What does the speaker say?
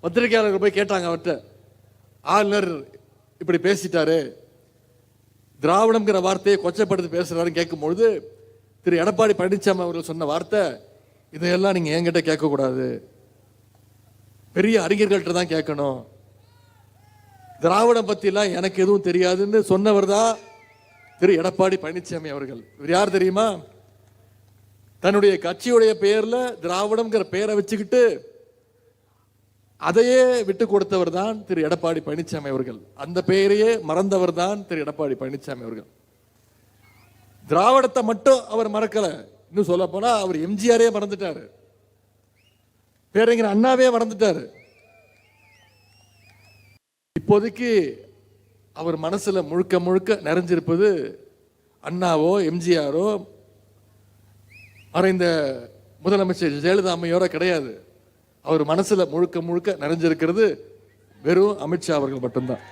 பத்திரிகையாளர்கள் போய் கேட்டாங்க அவர்கிட்ட, ஆளுநர் இப்படி பேசிட்டாரு, திராவிடம்ங்கிற வார்த்தையை கொச்சப்படுத்தி பேசுறாருன்னு கேட்கும்பொழுது திரு எடப்பாடி பழனிசாமி அவர்கள் சொன்ன வார்த்தை, இதையெல்லாம் நீங்க என்கிட்ட கேட்கக்கூடாது, பெரிய அறிஞர்கள்ட்ட தான் கேட்கணும், திராவிடம் பத்திலாம் எனக்கு எதுவும் தெரியாதுன்னு சொன்னவர் தான் திரு எடப்பாடி பழனிசாமி அவர்கள். இவர் யார் தெரியுமா? தன்னுடைய கட்சியுடைய பெயர்ல திராவிடம்ங்கிற பெயரை வச்சுக்கிட்டு அதையே விட்டு கொடுத்தவர் தான் திரு எடப்பாடி பழனிசாமி அவர்கள். அந்த பெயரையே மறந்தவர் தான் திரு எடப்பாடி பழனிசாமி அவர்கள். திராவிடத்தை மட்டும் அவர் மறக்கல, இன்னும் சொல்ல போனா அவர் எம்ஜிஆரே மறந்துட்டாரு, பேரறிஞர் அண்ணாவே மறந்துட்டாரு. இப்போதைக்கு அவர் மனசுல முழுக்க முழுக்க நிறைஞ்சிருப்பது அண்ணாவோ எம்ஜிஆரோ மறைந்த முதலமைச்சர் ஜெயலலிதா அம்மையோட கிடையாது. அவர் மனசுல முழுக்க முழுக்க நிறைஞ்சிருக்கிறது வெறும் அமித்ஷா அவர்கள் மட்டும்தான்.